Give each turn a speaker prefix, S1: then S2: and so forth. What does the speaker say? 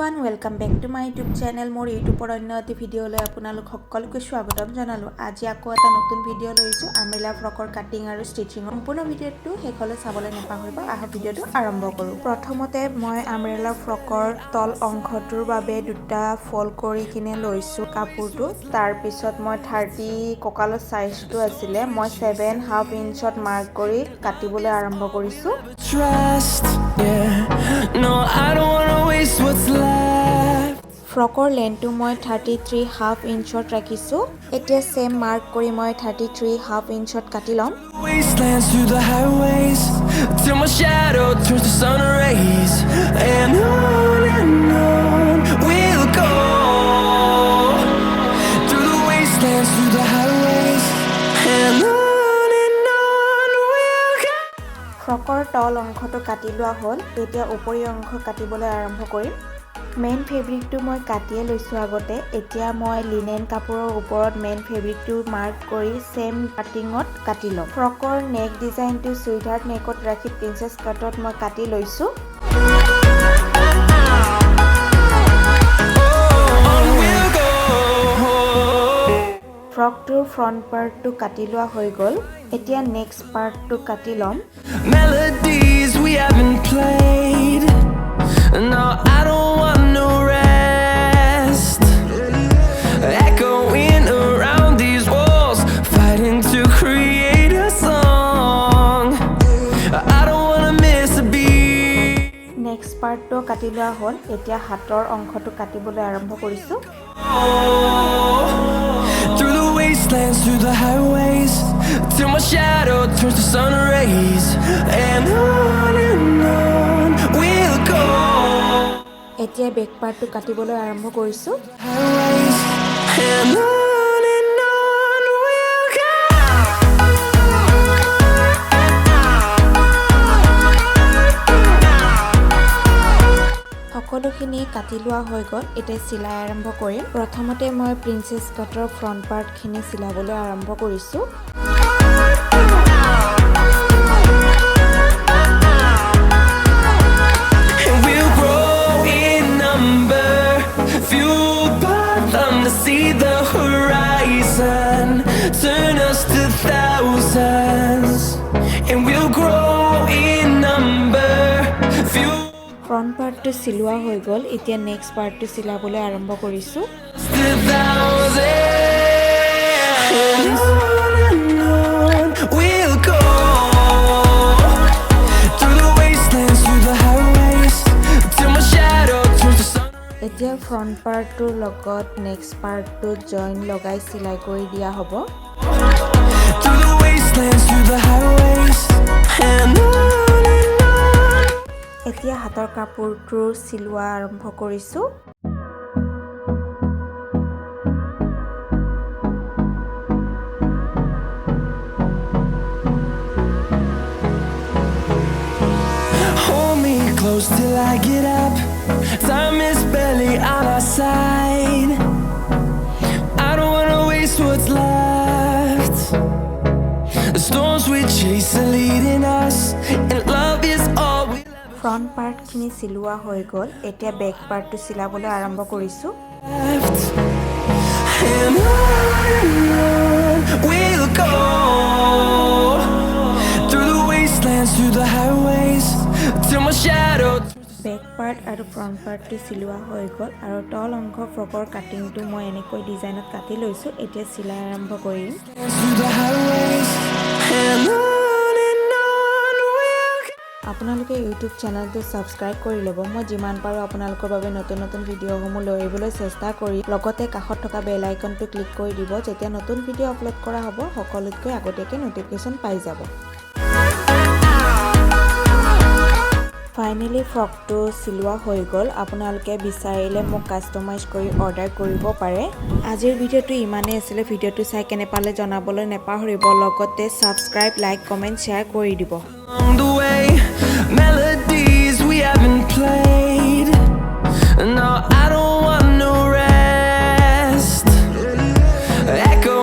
S1: everyone, welcome back to my YouTube channel. More YouTube অন্য এটি video লৈ আপোনালোক সকলোকে স্বাগতম জনালো। আজি আকৌ এটা নতুন ভিডিও লৈছো আমব্ৰেলা ফ্ৰকৰ কাটিং আৰু ষ্টিচিং। সম্পূৰ্ণ ভিডিওটো হেকলে চাবলৈ নাপাহৰিব। আহা ভিডিওটো আৰম্ভ কৰো। প্ৰথমতে মই আমব্ৰেলা ফ্ৰকৰ তল অংশটোৰ বাবে দুটা ফল্ড কৰি কিনে লৈছো কাপোৰটো। তাৰ পিছত মই 30 ককালৰ সাইজটো আছিল মই 7.5 ইঞ্চত মাৰ্ক কৰি কাটিবলৈ আৰম্ভ কৰিছো। No, I don't wanna waste what's left. ফ্ৰকৰ লেন্থটো মই 33.5 ইঞ্চত ৰাখিছো। এতিয়া সেম মাৰ্ক কৰি মই 33.5 ইঞ্চত কাটি লম। Wastelands through the highways till my shadow turns to sun rays and on we'll go through the wastelands through the highways and on ফ্ৰকৰ তল অংশটো কাটি লোৱা হ'ল। এতিয়া ওপৰি অংশ কাটিবলৈ আৰম্ভ কৰিম। মেইন ফেব্ৰিকটো মই কাটিয়ে লৈছো আগতে। এতিয়া মই লিনেন কাপোৰৰ ওপৰত মেইন ফেব্ৰিকটো মাৰ্ক কৰি সেম কাটিঙত কাটি লম। ফ্ৰকৰ নেক ডিজাইনটো সুইটহাৰ্ট নেকত ৰাখি প্ৰিন্সেছ কাটত মই কাটি লৈছো। ফ্ৰকটোৰ ফ্ৰন্ট পাৰ্টটো কাটি লোৱা হৈ গ'ল। এতিয়া নেক্সট পাৰ্টটো কাটি লম। Melodies we haven't played. No, I don't want no rest. Echoing around these walls, fighting to create a song. I don't wanna miss a beat. Next part to কাটি লোৱা হ'ল। এতিয়া হাতৰ অংশটো কাটিবলৈ আৰম্ভ কৰিছো। Through the wastelands, through the highways, till my shadow turns to sun rays and on we'll go. এতিয়া বেক পাৰ্টটো কাটিবলৈ আৰম্ভ কৰিছো। সকলোখিনি কাটি লোৱা হৈ গ'ল। এতিয়া চিলাই আৰম্ভ কৰিম। প্ৰথমতে মই প্ৰিন্সেছ কাটৰ ফ্ৰন্ট পাৰ্টখিনি চিলাবলৈ আৰম্ভ কৰিছো। See the horizon turn us to thousands and we'll grow in number front part to silwa hoy gol etia next part to silabole arambho korisu we'll go through the wastelands through the highways till my shadow turns to sun এতিয়া front পাৰ্টটোৰ লগত next পাৰ্টটো join লগাই চিলাই কৰি দিয়া হ'ব। এতিয়া হাতৰ কাপোৰটো চিলোৱা আৰম্ভ কৰিছো। Hold me close till I get up. Time is barely on our side. I don't wanna waste what's left. The storms we chase are leading us, and love is all we ever. Front part khini silua hoy gol. Etia back part to silabole arambho korisu. And on we'll go through the wastelands, through the highways, till my shadow. Back part আৰু front পাৰ্টটো চিলোৱা হৈ গ'ল আৰু তল অংশ ফ্ৰকৰ কাটিংটো মই এনেকৈ ডিজাইনত কাটি লৈছো। এতিয়া চিলাই আৰম্ভ কৰিম। আপোনালোকে ইউটিউব চেনেলটো সাবস্ক্ৰাইব কৰি ল'ব। মই যিমান পাৰো আপোনালোকৰ বাবে নতুন নতুন ভিডিঅ'সমূহ লৈ আহিবলৈ চেষ্টা কৰি লগতে কাষত থকা বেল আইকনটো ক্লিক কৰি দিব। যেতিয়া নতুন ভিডিঅ' আপলোড কৰা হ'ব সকলোতকৈ আগতীয়াকৈ নটিফিকেশ্যন পাই যাব। ফাইনেলি ফ্ৰকটো চিলোৱা হৈ গ'ল। আপোনালোকে বিচাৰিলে মোক কাষ্টমাইজ কৰি অৰ্ডাৰ কৰিব পাৰে। আজিৰ ভিডিঅ'টো ইমানেই আছিলে। ভিডিঅ'টো চাই কেনে পালে জনাবলৈ নাপাহৰিব। লগতে সাবস্ক্ৰাইব, লাইক, কমেণ্ট, শ্বেয়াৰ কৰি দিব।